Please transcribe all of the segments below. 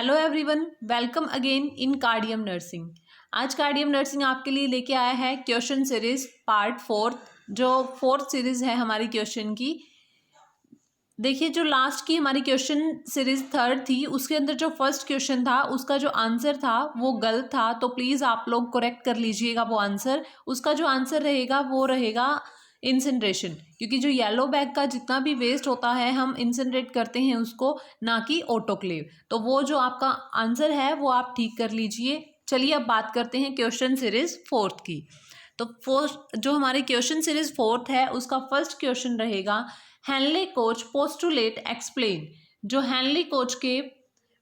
Hello everyone, welcome again in cardium nursing. आज cardium nursing आपके लिए लेके आया है क्वेश्चन सीरीज पार्ट 4, जो 4th सीरीज है हमारी क्वेश्चन की। देखिए, जो लास्ट की हमारी क्वेश्चन सीरीज 3rd थी, उसके अंदर जो फर्स्ट क्वेश्चन था उसका जो आंसर था वो गलत था, तो प्लीज़ आप लोग करेक्ट कर लीजिएगा वो आंसर। उसका जो आंसर रहेगा वो रहेगा इंसिनरेशन, क्योंकि जो येलो बैग का जितना भी वेस्ट होता है हम इंसिनरेट करते हैं उसको, ना कि ऑटोक्लेव। तो वो जो आपका आंसर है वो आप ठीक कर लीजिए। चलिए अब बात करते हैं क्वेश्चन सीरीज 4th की। तो फोर्थ जो हमारी क्वेश्चन सीरीज 4th है उसका फर्स्ट क्वेश्चन रहेगा, हेनले कोच पोस्टुलेट एक्सप्लेन। जो हेनले कोच के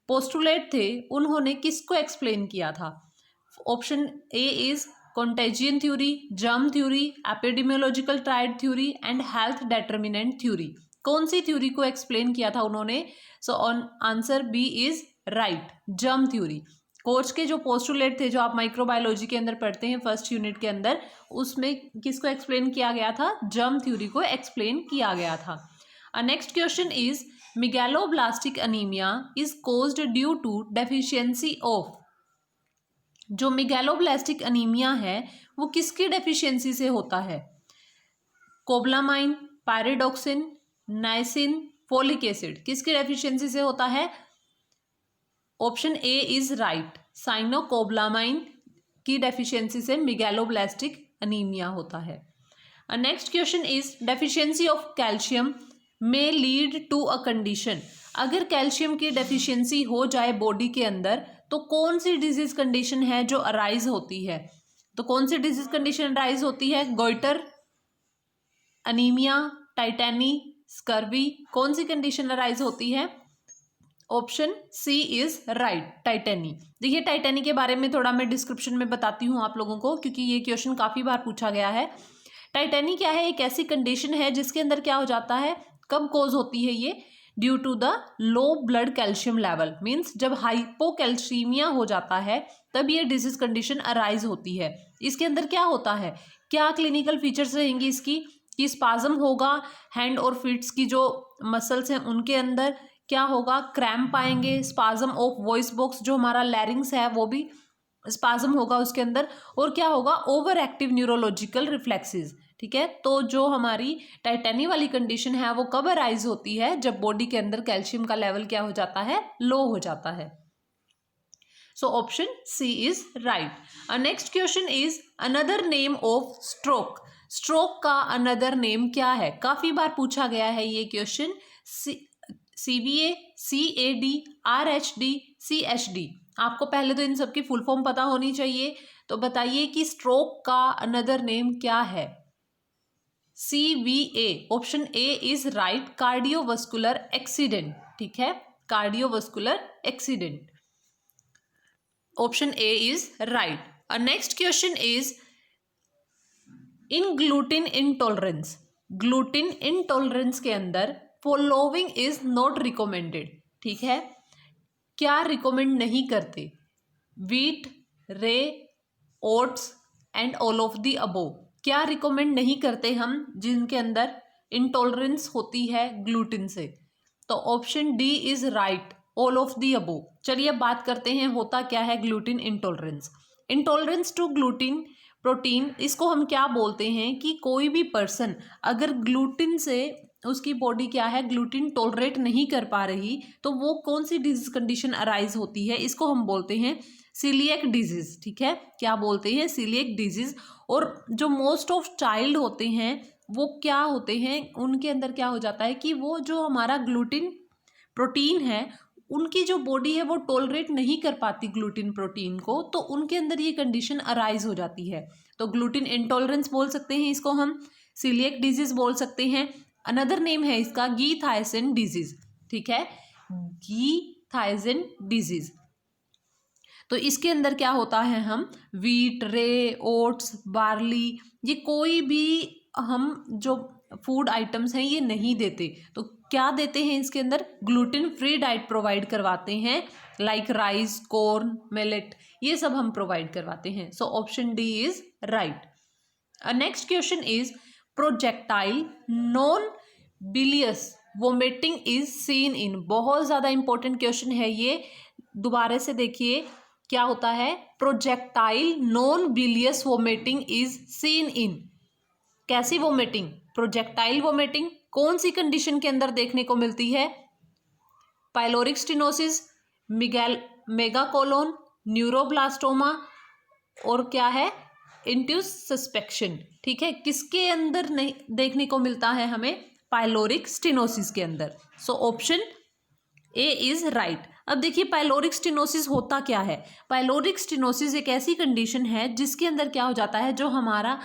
पोस्टुलेट थे उन्होंने किसको एक्सप्लेन किया था? Option A is contagion theory, germ theory, epidemiological triad theory and health determinant theory. कौन सी थ्योरी को एक्सप्लेन किया था उन्होंने? So on answer B is right, germ theory. Koch के जो पोस्टुलेट थे, जो आप माइक्रोबायोलॉजी के अंदर पढ़ते हैं फर्स्ट यूनिट के अंदर, उसमें किसको एक्सप्लेन किया गया था? जर्म थ्योरी को एक्सप्लेन किया गया था। Next question is megaloblastic anaemia is caused due to deficiency of. जो मेगालोब्लास्टिक अनीमिया है वो किसकी डेफिशिएंसी से होता है? Cobalamin, pyridoxine, niacin, folic acid, किसकी डेफिशिएंसी से होता है? Option A is right, cyanocobalamin की डेफिशिएंसी से मेगालोब्लास्टिक अनीमिया होता है। Next question is deficiency of calcium may lead to a condition. अगर कैल्शियम की डेफिशिएंसी हो जाए बॉडी के अंदर तो कौन सी डिजीज कंडीशन है जो अराइज होती है? तो कौन सी डिजीज कंडीशन अराइज होती है? गोइटर, अनीमिया, टाइटेनी, स्कर्वी, कौन सी कंडीशन अराइज होती है? Option C is right, tetany. देखिए, टाइटेनी के बारे में थोड़ा मैं डिस्क्रिप्शन में बताती हूँ आप लोगों को, क्योंकि ये क्वेश्चन काफ़ी बार पूछा गया है। टाइटेनी क्या है? एक ऐसी कंडीशन है जिसके अंदर क्या हो जाता है, कब कोज होती है ये? Due to the low blood calcium level, means जब हाइपोकैल्सीमिया हो जाता है तब ये डिजीज कंडीशन अराइज होती है। इसके अंदर क्या होता है, क्या क्लिनिकल फीचर्स रहेंगी इसकी? कि स्पाज्म होगा हैंड और फीट्स की जो मसल्स हैं उनके अंदर, क्या होगा? क्रैम्प आएंगे, स्पाज्म ऑफ वॉइस बॉक्स, जो हमारा लैरिंग्स है वो भी स्पाज्म होगा उसके अंदर, और क्या होगा? Over active neurological reflexes. ठीक है, तो जो हमारी टाइटेनी वाली कंडीशन है वो कब अराइज होती है? जब बॉडी के अंदर कैल्शियम का लेवल क्या हो जाता है? लो हो जाता है। So option C is right. Next question is another name of stroke. Stroke का अनदर नेम क्या है? काफी बार पूछा गया है ये question. CVA, CAD, RHD, CHD। आपको पहले तो इन सब की फुल फॉर्म पता होनी चाहिए, तो बताइए कि स्ट्रोक का अनदर नेम क्या है? CVA, option A is right, cardiovascular accident. ठीक है, cardiovascular accident, option A is right. Next question is in gluten intolerance. Gluten intolerance के अंदर फॉलोइंग इज नॉट रिकमेंडेड। ठीक है, क्या रिकमेंड नहीं करते? व्हीट, रे, oats and all of the above. क्या रिकमेंड नहीं करते हम जिनके अंदर इंटॉलरेंस होती है ग्लूटिन से? तो option D is right, all of the above. चलिए अब बात करते हैं होता क्या है gluten intolerance. Intolerance to gluten protein, इसको हम क्या बोलते हैं कि कोई भी पर्सन अगर ग्लूटिन से उसकी बॉडी क्या है, ग्लूटिन टॉलरेट नहीं कर पा रही, तो वो कौन सी डिजीज कंडीशन अराइज होती है? इसको हम बोलते हैं सीलिएक डिजीज। ठीक है, क्या बोलते हैं? Coeliac disease. और जो मोस्ट ऑफ चाइल्ड होते हैं वो क्या होते हैं, उनके अंदर क्या हो जाता है कि वो जो हमारा ग्लूटिन प्रोटीन है उनकी जो बॉडी है वो टॉलरेट नहीं कर पाती ग्लूटिन प्रोटीन को, तो उनके अंदर ये कंडीशन अराइज हो जाती है। तो ग्लूटिन इंटॉलरेंस बोल सकते हैं इसको हम, सीलिएक डिजीज बोल सकते हैं। अनदर नेम है इसका गी थायसिन डिजीज। ठीक है, गी थायसिन डिजीज। तो इसके अंदर क्या होता है, हम व्हीट, रे, ओट्स, बार्ली, ये कोई भी हम जो फूड आइटम्स हैं ये नहीं देते। तो क्या देते हैं इसके अंदर? ग्लूटिन फ्री डाइट प्रोवाइड करवाते हैं, लाइक राइस, कॉर्न, मिलेट, ये सब हम प्रोवाइड करवाते हैं। So option D is right. Next question is projectile non bilious vomiting is seen in. बहुत ज़्यादा इंपॉर्टेंट क्वेश्चन है ये। दोबारा से देखिए क्या होता है, projectile non bilious vomiting is seen in. कैसी वोमिटिंग? प्रोजेक्टाइल वोमिटिंग कौन सी कंडीशन के अंदर देखने को मिलती है? पाइलोरिक स्टेनोसिस, मेगाकोलोन, न्यूरोब्लास्टोमा और क्या है, इंट्यूस सस्पेक्शन। ठीक है, किसके अंदर नहीं देखने को मिलता है हमें? पाइलोरिक स्टेनोसिस के अंदर। So option A is right. अब देखिए पाइलोरिक स्टेनोसिस होता क्या है। पाइलोरिक स्टेनोसिस एक ऐसी कंडीशन है जिसके अंदर क्या हो जाता है, जो हमारा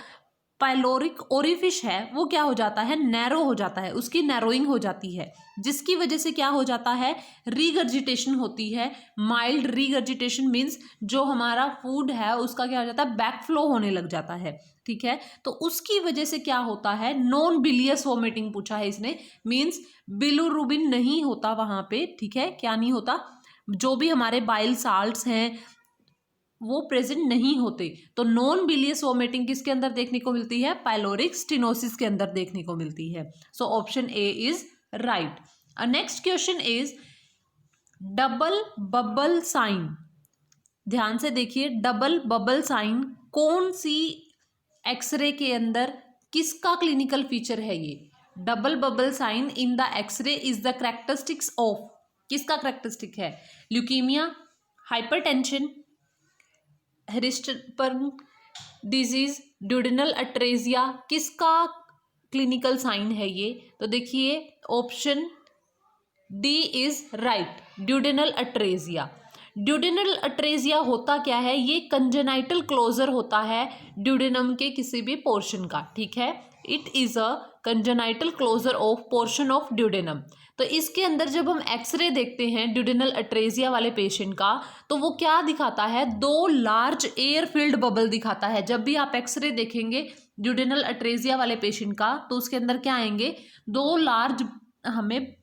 पाइलोरिक ओरिफिश है वो क्या हो जाता है, नैरो हो जाता है, उसकी नैरोइंग हो जाती है, जिसकी वजह से क्या हो जाता है, रीगर्जिटेशन होती है। माइल्ड रीगर्जिटेशन मीन्स जो हमारा फूड है उसका क्या हो जाता है, बैकफ्लो होने लग जाता है। ठीक है, तो उसकी वजह से क्या होता है, नॉन बिलियस वोमिटिंग पूछा है इसने, मीन्स बिलिरुबिन नहीं होता वहां पे। ठीक है, क्या नहीं होता, जो भी हमारे बाइल साल्ट्स हैं वो प्रेजेंट नहीं होते। तो नॉन बिलियस वोमिटिंग किसके अंदर देखने को मिलती है? पाइलोरिक स्टेनोसिस के अंदर देखने को मिलती है। So option A is right. Next question is double bubble sign. ध्यान से देखिए, डबल बबल साइन कौन सी एक्सरे के अंदर किसका क्लिनिकल फीचर है? ये double bubble sign in the X ray is the characteristics of, किसका कैरेक्टरिस्टिक है? Leukaemia, hypertension, Hirschsprung disease, duodenal atresia, किसका क्लिनिकल साइन है ये? तो देखिए option D is right, duodenal atresia. Duodenal atresia होता क्या है, ये कंजेनाइटल क्लोजर होता है ड्यूडेनम के किसी भी पोर्शन का। ठीक है, it is a congenital closure of portion of duodenum. तो इसके अंदर जब हम एक्सरे देखते हैं ड्यूडेनल अट्रेजिया वाले पेशेंट का, तो वो क्या दिखाता है, दो लार्ज एयर फिल्ड बबल दिखाता है। जब भी आप एक्सरे देखेंगे ड्यूडेनल अट्रेजिया वाले पेशेंट का, तो उसके अंदर क्या आएंगे, दो लार्ज हमें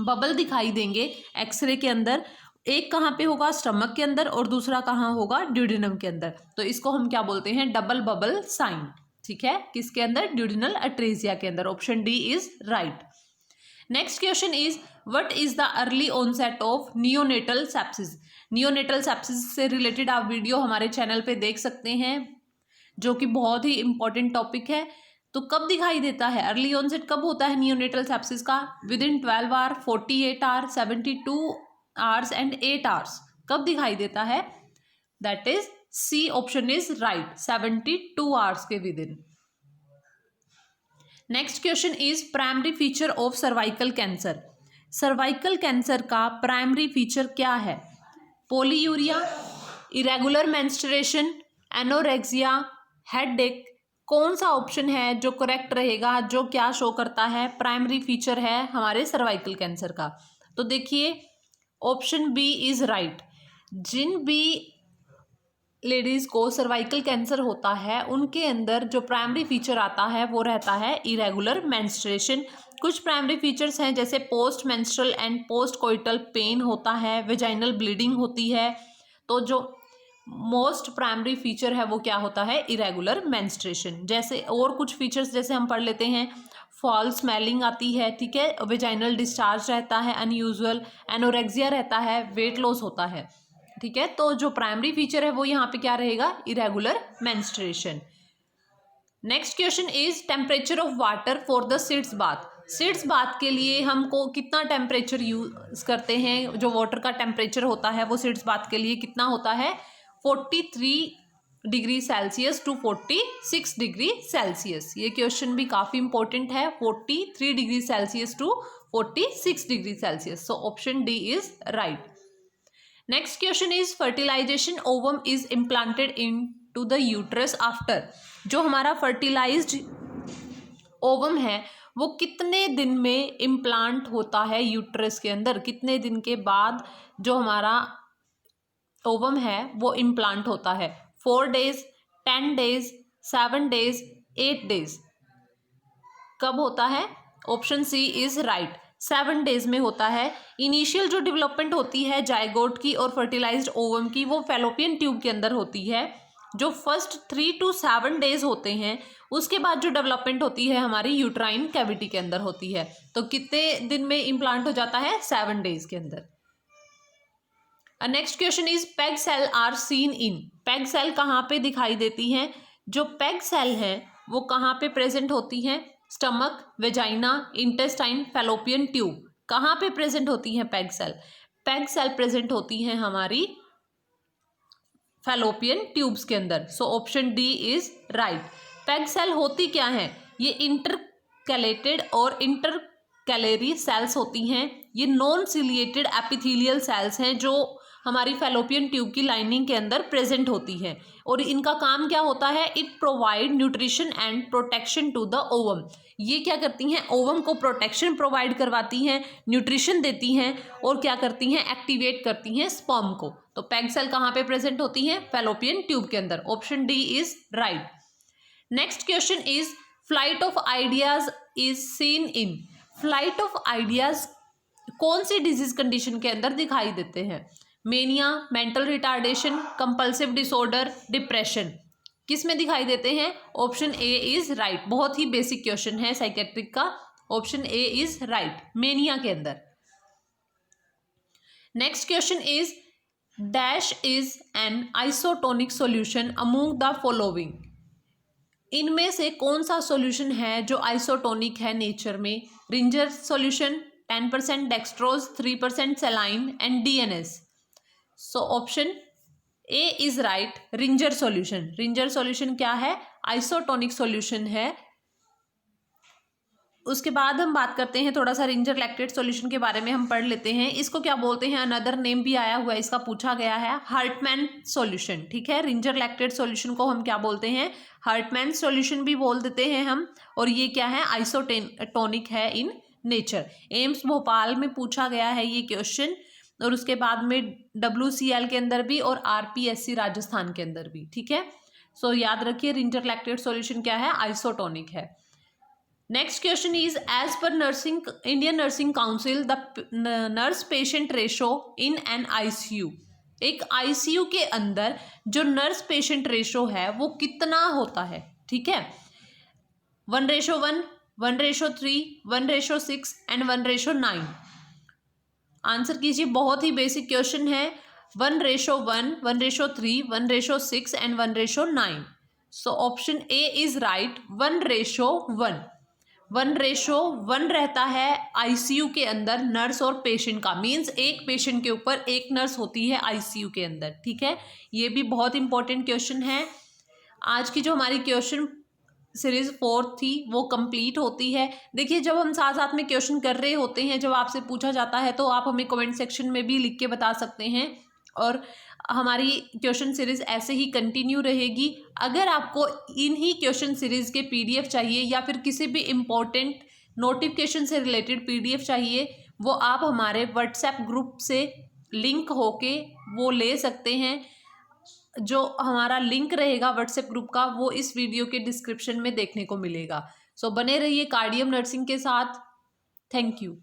बबल दिखाई देंगे एक्सरे के अंदर। एक कहाँ पे होगा, स्टमक के अंदर, और दूसरा कहाँ होगा, ड्यूडेनम के अंदर। तो इसको हम क्या बोलते हैं, डबल बबल साइन। ठीक है, किसके अंदर, ड्यूडेनल अट्रेजिया के अंदर। Option D is right. Next question is what is the early onset of neonatal sepsis. Neonatal sepsis से रिलेटेड आप वीडियो हमारे चैनल पे देख सकते हैं, जो कि बहुत ही इंपॉर्टेंट टॉपिक है। तो कब दिखाई देता है, अर्ली ऑनसेट कब होता है नियोनेटल सेप्सिस का? Within 12 hour, 48 hour, 72 hours and 8 hours. कब दिखाई देता है? That is C option is right, 72 hours के within. Next question is primary feature of cervical cancer. Cervical cancer का प्राइमरी फीचर क्या है? Polyuria, irregular menstruation, anorexia, headache. कौन सा ऑप्शन है जो करेक्ट रहेगा, जो क्या शो करता है प्राइमरी फीचर है हमारे सर्वाइकल कैंसर का? तो देखिए ऑप्शन बी इज राइट। जिन भी लेडीज को सर्वाइकल कैंसर होता है उनके अंदर जो प्राइमरी फीचर आता है वो रहता है इरेगुलर मेंस्ट्रुएशन। कुछ प्राइमरी फीचर्स हैं जैसे post menstrual and post coital pain होता है, वेजाइनल ब्लीडिंग होती है। तो जो मोस्ट प्राइमरी फीचर है वो क्या होता है, इरेगुलर मेंस्ट्रुएशन। जैसे और कुछ फीचर्स जैसे हम पढ़ लेते हैं, फॉल स्मेलिंग आती है, ठीक है, वेजाइनल डिस्चार्ज रहता है अनयूजुअल, एनोरेक्सिया रहता है, वेट लॉस होता है। ठीक है, तो जो प्राइमरी फीचर है वो यहाँ पे क्या रहेगा, irregular menstruation. Next question is temperature of water for the seeds bath. Seeds bath के लिए हमको कितना टेम्परेचर यूज करते हैं, जो वाटर का टेम्परेचर होता है वो सीड्स बाथ के लिए कितना होता है, 43 degree Celsius to 46 degree Celsius. ये क्वेश्चन भी काफ़ी इंपॉर्टेंट है, 43 degree Celsius to 46 degree Celsius. So option D is right. Next question is fertilisation ovum is implanted into the uterus after. जो हमारा फर्टिलाइज्ड ओवम है वो कितने दिन में इम्प्लांट होता है यूट्रस के अंदर, कितने दिन के बाद जो हमारा ओवम है वो इम्प्लांट होता है? 4 डेज, 10 डेज, 7 डेज, 8 डेज। कब होता है? Option C is right, 7 days में होता है। इनिशियल जो डेवलपमेंट होती है जायगोट की और फर्टिलाइज्ड ओवम की वो फैलोपियन ट्यूब के अंदर होती है। जो फर्स्ट 3 to 7 डेज होते हैं उसके बाद जो डेवलपमेंट होती है हमारी यूट्राइन कैविटी के अंदर होती है। तो कितने दिन में इम्प्लांट हो जाता है? 7 डेज के अंदर। Next question is peg cell are seen in. Peg cell कहाँ पे दिखाई देती हैं? जो पेग सेल हैं वो कहाँ पे प्रेजेंट होती हैं? Stomach, vagina, intestine, fallopian tube, कहाँ पे प्रेजेंट होती हैं peg cell? Peg cell present होती हैं हमारी फैलोपियन ट्यूब्स के अंदर। So option D is right. Peg cell होती क्या है? ये इंटरकैलेटेड और इंटरकैलरी सेल्स होती हैं। ये नॉन सिलिएटेड एपिथेलियल सेल्स हैं जो हमारी फैलोपियन ट्यूब की लाइनिंग के अंदर प्रेजेंट होती है। और इनका काम क्या होता है? It provide nutrition and protection to the ovum. ये क्या करती हैं? ओवम को प्रोटेक्शन प्रोवाइड करवाती हैं, न्यूट्रिशन देती हैं और क्या करती हैं? एक्टिवेट करती हैं स्पर्म को। तो पेग सेल कहाँ पे प्रेजेंट होती हैं? फैलोपियन ट्यूब के अंदर। Option D is right. Next question is flight of ideas is seen in. Flight of ideas कौन सी डिजीज कंडीशन के अंदर दिखाई देते हैं? Mania, mental retardation, compulsive disorder, depression, किस में दिखाई देते हैं? Option A is right. बहुत ही बेसिक क्वेश्चन है साइकेट्रिक का। Option A is right, mania के अंदर। Next question is dash is an isotonic solution among the following. इनमें से कौन सा सॉल्यूशन है जो आइसोटोनिक है नेचर में? Ringer solution, 10% dextrose, 3% saline and DNS. So option A is right, Ringer solution. Ringer solution क्या है? आइसोटोनिक सॉल्यूशन है। उसके बाद हम बात करते हैं थोड़ा सा रिंजर लैक्टेट सॉल्यूशन के बारे में हम पढ़ लेते हैं। इसको क्या बोलते हैं? अनदर नेम भी आया हुआ है, इसका पूछा गया है, हार्टमैन सॉल्यूशन। ठीक है, रिंजर लैक्टेट सॉल्यूशन को हम क्या बोलते हैं? हार्टमैन सॉल्यूशन भी बोल देते हैं हम। और ये क्या है? आइसोटोनिक है इन नेचर। एम्स भोपाल में पूछा गया है ये क्वेश्चन, और उसके बाद में WCL के अंदर भी और RPSC राजस्थान के अंदर भी। ठीक है, सो याद रखिए रिंजर लैक्टेट सॉल्यूशन क्या है? आइसोटोनिक है। Next question is as per Indian Nursing Council the nurse patient ratio in an ICU। एक ICU के अंदर जो नर्स पेशेंट रेशो है वो कितना होता है? ठीक है, 1:1, 1:3, 1:6 एंड 1:9। आंसर कीजिए, बहुत ही बेसिक क्वेश्चन है। 1:1, 1:3, 1:6 and 1:9। So option A is right, 1:1। 1:1 रहता है ICU के अंदर नर्स और पेशेंट का। मीन्स एक पेशेंट के ऊपर एक नर्स होती है ICU के अंदर। ठीक है, ये भी बहुत इंपॉर्टेंट क्वेश्चन है। आज की जो हमारी क्वेश्चन सीरीज 4 थी वो कंप्लीट होती है। देखिए, जब हम साथ साथ में क्वेश्चन कर रहे होते हैं, जब आपसे पूछा जाता है तो आप हमें कमेंट सेक्शन में भी लिख के बता सकते हैं, और हमारी क्वेश्चन सीरीज ऐसे ही कंटिन्यू रहेगी। अगर आपको इन्हीं क्वेश्चन सीरीज के PDF चाहिए या फिर किसी भी इम्पोर्टेंट नोटिफिकेशन से रिलेटेड PDF चाहिए, वो आप हमारे WhatsApp ग्रुप से लिंक होके वो ले सकते हैं। जो हमारा लिंक रहेगा WhatsApp ग्रुप का वो इस वीडियो के डिस्क्रिप्शन में देखने को मिलेगा। सो बने रहिए कार्डियम नर्सिंग के साथ। Thank you.